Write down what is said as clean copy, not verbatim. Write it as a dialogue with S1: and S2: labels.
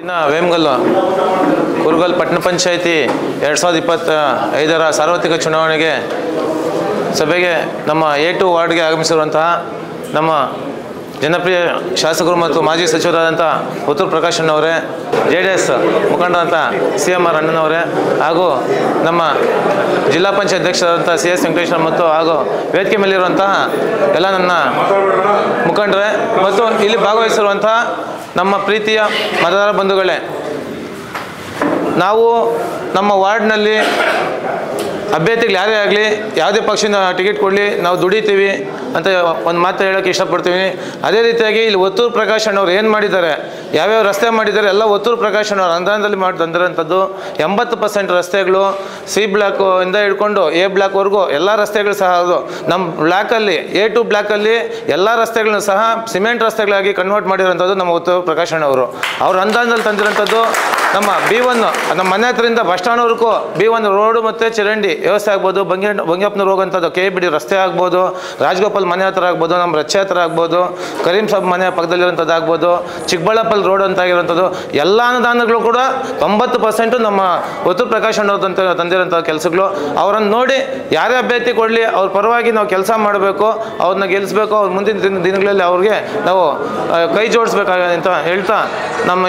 S1: ಇನ್ನು ವೇಮಗಲ್ಲು ಕುರುಗಲ್ ಪಟ್ಟಣ ಪಂಚಾಯಿತಿ 2025ರ ಸಾರ್ವತ್ರಿಕ ಚುನಾವಣೆಗೆ ಸಭೆಗೆ ನಮ್ಮ A2 ವಾರ್ಡ್ಗೆ ಆಗಮಿಸಿರುವಂತಹ ನಮ್ಮ ಜನಪ್ರಿಯ ಶಾಸಕರು ಮತ್ತು ಮಾಜಿ ಸಚಿವರಾದಂಥ ಪುತ್ತೂರು ಪ್ರಕಾಶ್ ಅಣ್ಣವರೇ, JDS ಮುಖಂಡರಾದಂಥ CMR ಅಣ್ಣನವರೇ, ಹಾಗೂ ನಮ್ಮ ಜಿಲ್ಲಾ ಪಂಚಾಯತ್ ಅಧ್ಯಕ್ಷರಾದಂಥ CS ವೆಂಕಟೇಶ್ವರ ಮತ್ತು ಹಾಗೂ ವೇದಿಕೆ ಮೇಲಿರುವಂತಹ ಎಲ್ಲ ನನ್ನ ಮುಖಂಡರೇ ಮತ್ತು ಇಲ್ಲಿ ಭಾಗವಹಿಸಿರುವಂತಹ ನಮ್ಮ ಪ್ರೀತಿಯ ಮತದಾರ ಬಂಧುಗಳೇ, ನಾವು ನಮ್ಮ ವಾರ್ಡ್ನಲ್ಲಿ ಅಭ್ಯರ್ಥಿಗಳು ಯಾರೇ ಆಗಲಿ ಯಾವುದೇ ಪಕ್ಷದಿಂದ ಟಿಕೆಟ್ ಕೊಡಲಿ ನಾವು ದುಡಿತೀವಿ ಅಂತ ಒಂದು ಮಾತು ಹೇಳೋಕ್ಕೆ ಇಷ್ಟಪಡ್ತೀವಿ. ಅದೇ ರೀತಿಯಾಗಿ ಇಲ್ಲಿ ಒತ್ತೂರು ಪ್ರಕಾಶ್ ಅಣ್ಣವ್ರು ಏನು ಮಾಡಿದ್ದಾರೆ, ಯಾವ್ಯಾವ ರಸ್ತೆ ಮಾಡಿದ್ದಾರೆ ಎಲ್ಲ ಒತ್ತೂರು ಪ್ರಕಾಶ್ ಅಣ್ಣವ್ರು ಅನುದಾನದಲ್ಲಿ ಮಾಡಿ ತಂದಿರೋಂಥದ್ದು. 80% ರಸ್ತೆಗಳು C ಬ್ಲಾಕಿಂದ ಹಿಡ್ಕೊಂಡು A ಬ್ಲಾಕ್ವರೆಗೂ ಎಲ್ಲ ರಸ್ತೆಗಳು ಸಹ ಅದು ನಮ್ಮ ಬ್ಲಾಕಲ್ಲಿ A2 ಬ್ಲಾಕಲ್ಲಿ ಎಲ್ಲ ರಸ್ತೆಗಳನ್ನು ಸಹ ಸಿಮೆಂಟ್ ರಸ್ತೆಗಳಾಗಿ ಕನ್ವರ್ಟ್ ಮಾಡಿರೋಂಥದ್ದು ನಮ್ಮ ಒತ್ತೂರು ಪ್ರಕಾಶ್ ಅಣ್ಣವರು. ಅವ್ರ ಅನುದಾನದಲ್ಲಿ ತಂದಿರೋಂಥದ್ದು. ನಮ್ಮ B1 ನಮ್ಮ ಮನೆ ಹತ್ರದಿಂದ ಬಸ್ ಸ್ಟ್ಯಾಂಡ್ವರೆಗೂ B1 ರೋಡು ಮತ್ತು ಚರಂಡಿ ವ್ಯವಸ್ಥೆ ಆಗ್ಬೋದು, ಬಂಗ್ಯಪ್ಪನವ್ರು ಹೋಗೋಂಥದ್ದು KBD ರಸ್ತೆ ಆಗ್ಬೋದು, ರಾಜಗೋಪಾಲ್ ಮನೆ ಹತ್ರ ಆಗ್ಬೋದು, ನಮ್ಮ ರಚ್ಚೆ ಹತ್ರ ಆಗ್ಬೋದು, ಕರೀಂ ಸಾಬ್ ಮನೆ ಪಕ್ಕದಲ್ಲಿರೋಂಥದ್ದು ಆಗ್ಬೋದು, ಚಿಕ್ಕಬಳ್ಳಾಪುರ ರೋಡ್ ಅಂತ ಆಗಿರೋಂಥದ್ದು ಎಲ್ಲ ಅನುದಾನಗಳು ಕೂಡ 90% ನಮ್ಮ ಒತ್ತೂರು ಪ್ರಕಾಶ್ ಅಣ್ಣವ್ರು ತಂದಿರೋಂಥ ಕೆಲಸಗಳು. ಅವರನ್ನು ನೋಡಿ ಯಾರೇ ಅಭ್ಯರ್ಥಿ ಕೊಡಲಿ ಅವ್ರ ಪರವಾಗಿ ನಾವು ಕೆಲಸ ಮಾಡಬೇಕು, ಅವ್ರನ್ನ ಗೆಲ್ಲಿಸ್ಬೇಕು, ಅವ್ರ ಮುಂದಿನ ದಿನಗಳಲ್ಲಿ ಅವ್ರಿಗೆ ನಾವು ಕೈ ಜೋಡಿಸ್ಬೇಕಾಗ ಅಂತ ಹೇಳ್ತಾ ನಮ್ಮ